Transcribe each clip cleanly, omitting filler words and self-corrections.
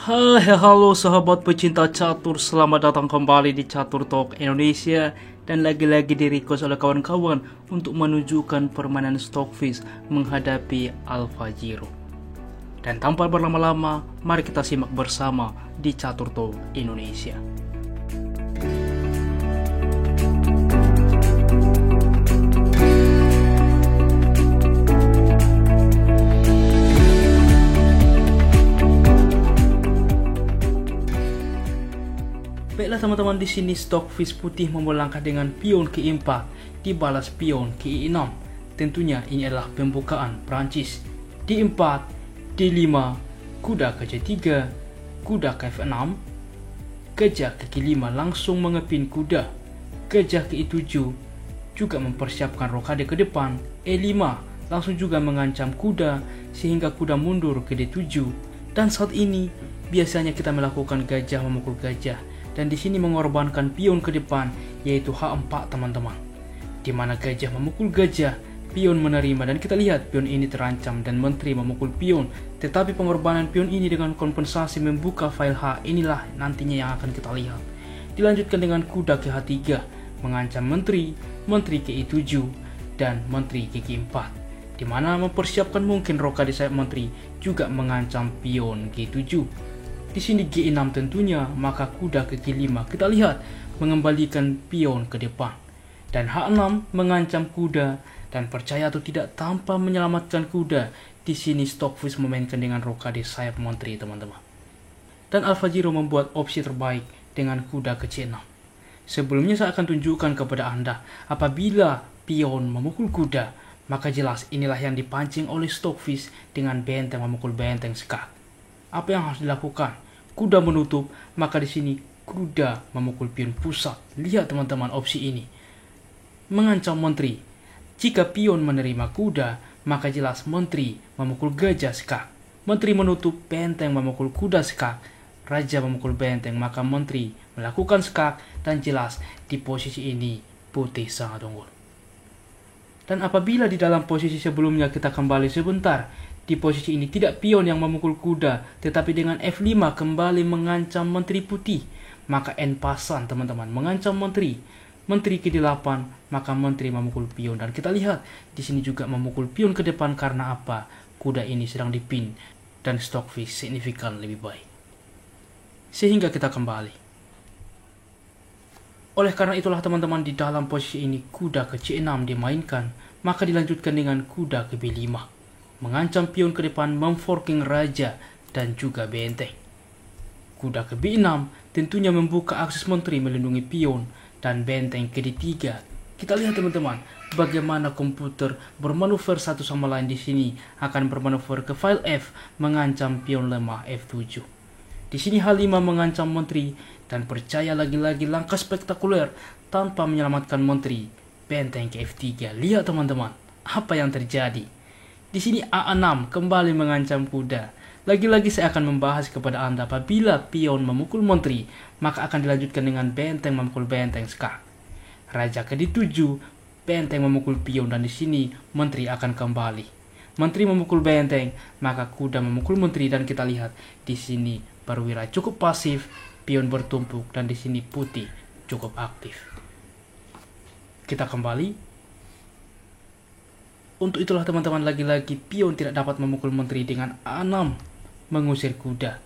Hai, halo sahabat pecinta catur, selamat datang kembali di Catur Talk Indonesia. Dan lagi-lagi di-request oleh kawan-kawan untuk menunjukkan permainan Stockfish menghadapi AlphaZero. Dan tanpa berlama-lama, mari kita simak bersama di Catur Talk Indonesia. Baiklah teman-teman, di sini Stockfish putih memulai langkah dengan pion ke 4 dibalas pion ke 6. Tentunya ini adalah pembukaan Prancis. Di 4, D5, kuda ke C3, kuda ke F6, gajah ke G5 langsung mengepin kuda. Gajah ke E7 juga mempersiapkan rokade ke depan. E5 langsung juga mengancam kuda sehingga kuda mundur ke D7. Dan saat ini biasanya kita melakukan gajah memukul gajah. Dan di sini mengorbankan pion ke depan, yaitu H4 teman-teman. Di mana gajah memukul gajah, pion menerima, dan kita lihat pion ini terancam dan menteri memukul pion. Tetapi pengorbanan pion ini dengan kompensasi membuka file H, inilah nantinya yang akan kita lihat. Dilanjutkan dengan kuda ke H3, mengancam menteri, menteri ke E7, dan menteri ke G4. Di mana mempersiapkan mungkin rokade sayap menteri, juga mengancam pion G7. Di sini G6 tentunya, maka kuda ke G5 kita lihat mengembalikan pion ke depan. Dan H6 mengancam kuda, dan percaya atau tidak tanpa menyelamatkan kuda, di sini Stockfish memainkan dengan rokade sayap menteri teman-teman. Dan AlphaZero membuat opsi terbaik dengan kuda ke C6. Sebelumnya saya akan tunjukkan kepada Anda, apabila pion memukul kuda, maka jelas inilah yang dipancing oleh Stockfish dengan benteng memukul benteng skak. Apa yang harus dilakukan? Kuda menutup, maka di sini kuda memukul pion pusat. Lihat teman-teman opsi ini. Mengancam menteri. Jika pion menerima kuda, maka jelas menteri memukul gajah skak. Menteri menutup, benteng memukul kuda skak. Raja memukul benteng, maka menteri melakukan skak, dan jelas di posisi ini putih sangat unggul. Dan apabila di dalam posisi sebelumnya kita kembali sebentar, di posisi ini tidak pion yang memukul kuda, tetapi dengan F5 kembali mengancam menteri putih. Maka N pasan teman-teman, mengancam menteri. Menteri ke 8, maka menteri memukul pion. Dan kita lihat di sini juga memukul pion ke depan karena apa? Kuda ini sedang dipin dan Stockfish signifikan lebih baik. Sehingga kita kembali. Oleh karena itulah teman-teman, di dalam posisi ini kuda ke C6 dimainkan, maka dilanjutkan dengan kuda ke B5. Mengancam pion ke depan, memforking raja dan juga benteng. Kuda ke B6 tentunya membuka akses menteri melindungi pion dan benteng ke D3. Kita lihat teman-teman, bagaimana komputer bermanuver satu sama lain di sini akan bermanuver ke file F mengancam pion lemah F7. Di sini H5 mengancam menteri dan percaya lagi-lagi langkah spektakuler tanpa menyelamatkan menteri. Benteng ke F3. Lihat teman-teman, apa yang terjadi. Di sini A6 kembali mengancam kuda. Lagi-lagi saya akan membahas kepada Anda, apabila pion memukul menteri, maka akan dilanjutkan dengan benteng memukul benteng skak. Raja ke D7, benteng memukul pion, dan di sini menteri akan kembali. Menteri memukul benteng, maka kuda memukul menteri, dan kita lihat di sini perwira cukup pasif, pion bertumpuk, dan di sini putih cukup aktif. Kita kembali. Untuk itulah teman-teman, lagi-lagi pion tidak dapat memukul menteri dengan A6 mengusir kuda.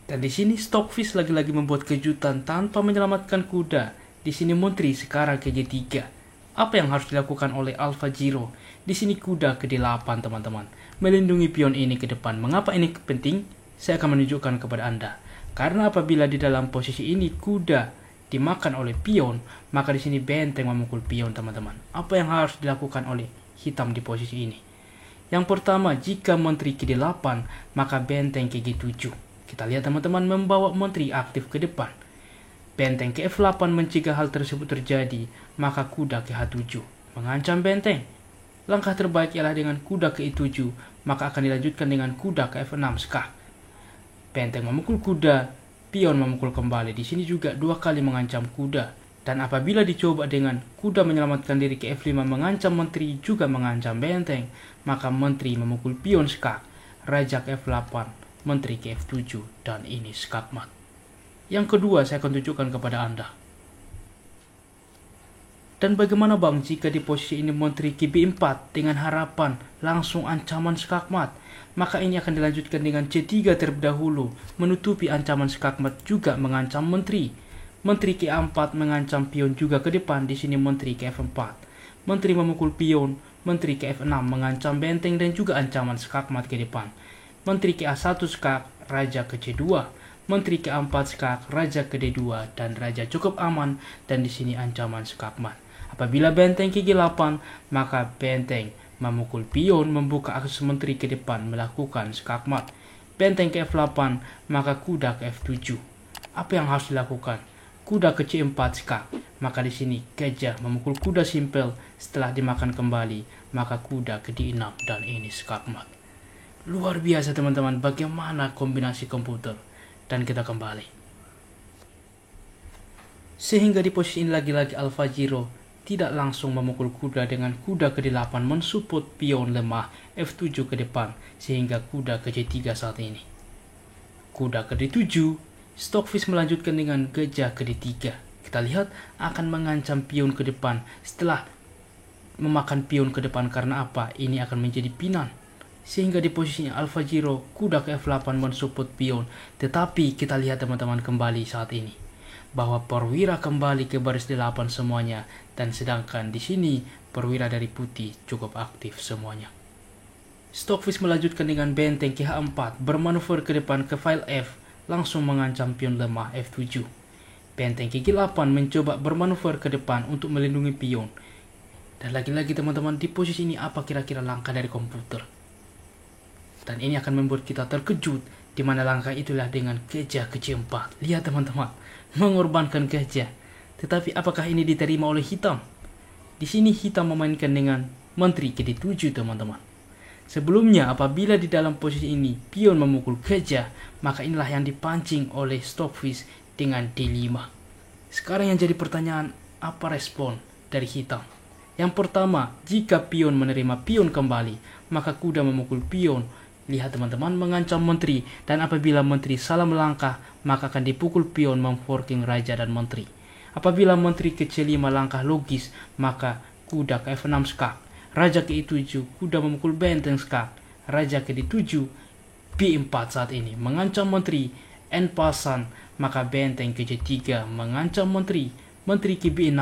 Dan di sini Stockfish lagi-lagi membuat kejutan tanpa menyelamatkan kuda. Di sini menteri sekarang ke G3. Apa yang harus dilakukan oleh AlphaZero? Di sini kuda ke D8 teman-teman. Melindungi pion ini ke depan. Mengapa ini penting? Saya akan menunjukkan kepada Anda. Karena apabila di dalam posisi ini kuda dimakan oleh pion, maka di sini benteng memukul pion teman-teman. Apa yang harus dilakukan oleh hitam di posisi ini? Yang pertama, jika menteri ke D8, maka benteng ke G7. Kita lihat teman-teman, membawa menteri aktif ke depan. Benteng ke F8 mencegah hal tersebut terjadi, maka kuda ke H7 mengancam benteng. Langkah terbaik ialah dengan kuda ke E7, maka akan dilanjutkan dengan kuda ke F6 skak. Benteng memukul kuda, pion memukul kembali. Di sini juga dua kali mengancam kuda. Dan apabila dicoba dengan kuda menyelamatkan diri ke F5 mengancam menteri juga mengancam benteng, maka menteri memukul pion skak, raja ke F8, menteri ke F7, dan ini skakmat. Yang kedua saya akan tunjukkan kepada Anda. Dan bagaimana bang jika di posisi ini menteri ke B4 dengan harapan langsung ancaman skakmat? Maka ini akan dilanjutkan dengan C3 terlebih dahulu, menutupi ancaman skakmat juga mengancam menteri. Menteri ke A4 mengancam pion juga ke depan, di sini menteri ke F4. Menteri memukul pion, menteri ke F6 mengancam benteng dan juga ancaman skakmat ke depan. Menteri ke A1 skak, raja ke C2. Menteri ke A4 skak, raja ke D2 dan raja cukup aman, dan di sini ancaman skakmat. Apabila benteng ke G8, maka benteng memukul pion membuka akses menteri ke depan melakukan skakmat. Benteng ke F8, maka kuda ke F7. Apa yang harus dilakukan? Kuda ke C4 skak, maka di sini gajah memukul kuda simpel. Setelah dimakan kembali, maka kuda ke D6 dan ini skakmat. Luar biasa teman-teman, bagaimana kombinasi komputer. Dan kita kembali. Sehingga di posisi ini lagi-lagi AlphaZero tidak langsung memukul kuda dengan kuda ke D8 mensupport pion lemah F7 ke depan, sehingga kuda ke C3 saat ini. Kuda ke D7, Stockfish melanjutkan dengan gajah ke D3. Kita lihat akan mengancam pion ke depan setelah memakan pion ke depan, karena apa? Ini akan menjadi pinan. Sehingga di posisinya AlphaZero, kuda ke F8 mensupport pion. Tetapi kita lihat teman-teman kembali saat ini bahwa perwira kembali ke baris D8 semuanya, dan sedangkan di sini perwira dari putih cukup aktif semuanya. Stockfish melanjutkan dengan benteng ke H4 bermanuver ke depan ke file F, langsung mengancam pion lemah F7. Benteng ke G8 mencoba bermanuver ke depan untuk melindungi pion. Dan lagi-lagi teman-teman, di posisi ini apa kira-kira langkah dari komputer? Dan ini akan membuat kita terkejut, di mana langkah itulah dengan gajah ke C4. Lihat teman-teman, mengorbankan gajah. Tetapi apakah ini diterima oleh hitam? Di sini hitam memainkan dengan menteri ke D7 teman-teman. Sebelumnya apabila di dalam posisi ini pion memukul gajah, maka inilah yang dipancing oleh Stockfish dengan D5. Sekarang yang jadi pertanyaan, apa respon dari hitam? Yang pertama, jika pion menerima pion kembali, maka kuda memukul pion. Lihat teman-teman, mengancam menteri, dan apabila menteri salah melangkah, maka akan dipukul pion memforking raja dan menteri. Apabila menteri ke C5 langkah logis, maka kuda ke F6 skak, raja ke E7, kuda memukul benteng skak, raja ke D7, B4 saat ini mengancam menteri, N pasan, maka benteng ke C3 mengancam menteri, menteri ke B6,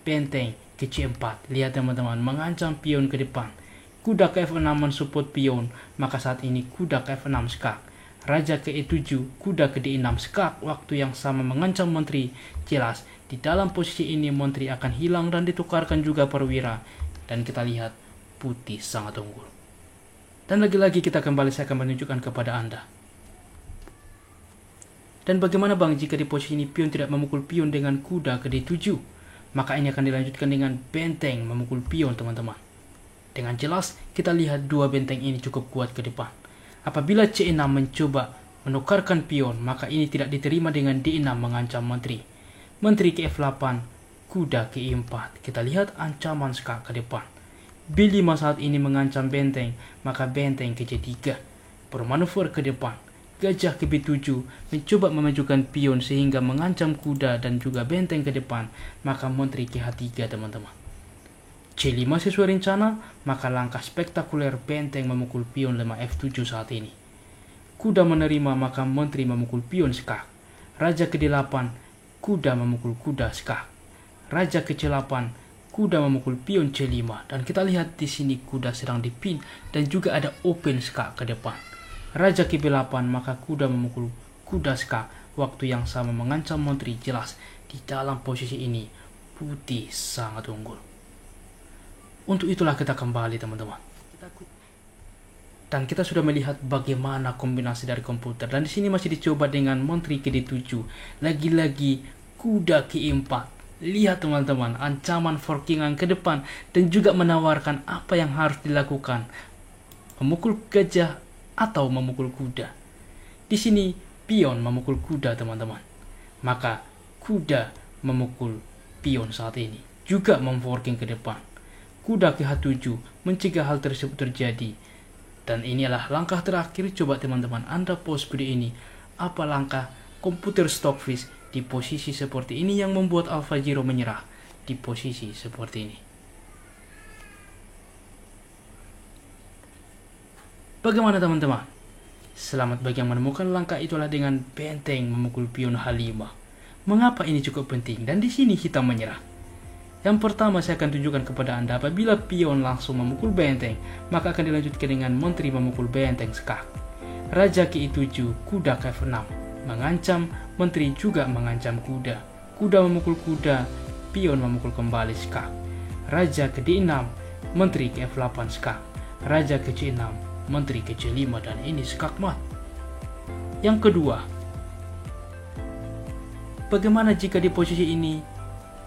benteng ke C4. Lihat teman-teman, mengancam pion ke depan. Kuda ke F6 mensupport pion, maka saat ini kuda ke F6 skak, raja ke E7, kuda ke D6 skak, waktu yang sama mengancam menteri. Jelas di dalam posisi ini menteri akan hilang dan ditukarkan juga perwira, dan kita lihat putih sangat unggul. Dan lagi-lagi kita kembali, saya akan menunjukkan kepada Anda. Dan bagaimana bang jika di posisi ini pion tidak memukul pion dengan kuda ke D7? Maka ini akan dilanjutkan dengan benteng memukul pion teman-teman. Dengan jelas kita lihat dua benteng ini cukup kuat ke depan. Apabila C6 mencoba menukarkan pion, maka ini tidak diterima dengan D6 mengancam menteri. Menteri ke F8, kuda ke E4. Kita lihat ancaman skak ke depan. B5 saat ini mengancam benteng, maka benteng ke C3. Bermanuver ke depan. Gajah ke B7 mencoba memajukan pion sehingga mengancam kuda dan juga benteng ke depan, maka menteri ke H3 teman-teman. C5 sesuai rencana, maka langkah spektakuler benteng memukul pion lemah F7 saat ini. Kuda menerima, maka menteri memukul pion skak. Raja ke D8, kuda memukul kuda skak. Raja ke C8, kuda memukul pion C5. Dan kita lihat di sini kuda sedang dipin dan juga ada open skak ke depan. Raja ke B8, maka kuda memukul kuda skak. Waktu yang sama mengancam menteri. Jelas di dalam posisi ini putih sangat unggul. Untuk itulah kita kembali teman-teman. Dan kita sudah melihat bagaimana kombinasi dari komputer. Dan di sini masih dicoba dengan menteri ke D7. Lagi-lagi kuda ke E4. Lihat teman-teman, ancaman forkingan ke depan dan juga menawarkan apa yang harus dilakukan. Memukul gajah atau memukul kuda. Di sini pion memukul kuda teman-teman. Maka kuda memukul pion saat ini. Juga memforking ke depan. Kuda ke H7 mencegah hal tersebut terjadi. Dan inilah langkah terakhir. Coba teman-teman Anda pause video ini. Apa langkah komputer Stockfish di posisi seperti ini yang membuat AlphaZero menyerah di posisi seperti ini. Bagaimana teman-teman? Selamat bagi yang menemukan langkah itulah dengan benteng memukul pion H5. Mengapa ini cukup penting dan di sini hitam menyerah? Yang pertama saya akan tunjukkan kepada Anda, apabila pion langsung memukul benteng, maka akan dilanjutkan dengan menteri memukul benteng skak. Raja ke I7, kuda ke F6, mengancam, menteri juga mengancam kuda. Kuda memukul kuda, pion memukul kembali skak. Raja ke D6, menteri ke F8 skak. Raja ke C6, menteri ke C5, dan ini skak mat. Yang kedua, bagaimana jika di posisi ini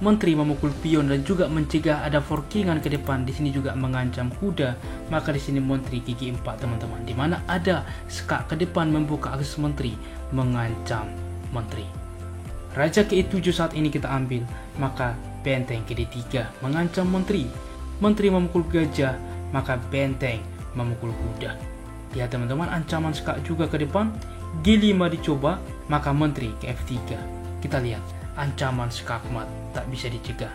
menteri memukul pion dan juga mencegah ada forkingan ke depan, di sini juga mengancam kuda, maka di sini menteri gigi 4 teman-teman, di mana ada skak ke depan membuka akses menteri, mengancam menteri. Raja ke E7 saat ini kita ambil, maka benteng ke D3 mengancam menteri. Menteri memukul gajah, maka benteng memukul kuda. Ya teman-teman, ancaman skak juga ke depan. G5 dicoba, maka menteri ke F3. Kita lihat, ancaman skak mat tak bisa dicegah.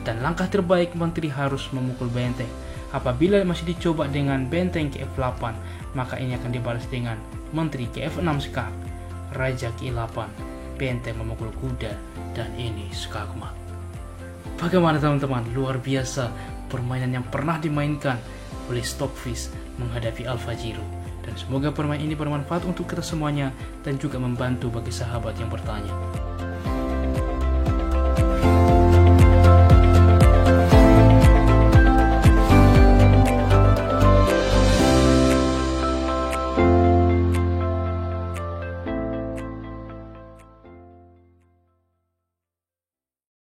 Dan langkah terbaik, menteri harus memukul benteng. Apabila masih dicoba dengan benteng ke F8, maka ini akan dibalas dengan menteri ke F6 skak. Raja ke E8, benteng memukul kuda, dan ini skak mat. Bagaimana teman-teman? Luar biasa permainan yang pernah dimainkan oleh Stockfish menghadapi AlphaZero. Dan semoga permainan ini bermanfaat untuk kita semuanya dan juga membantu bagi sahabat yang bertanya.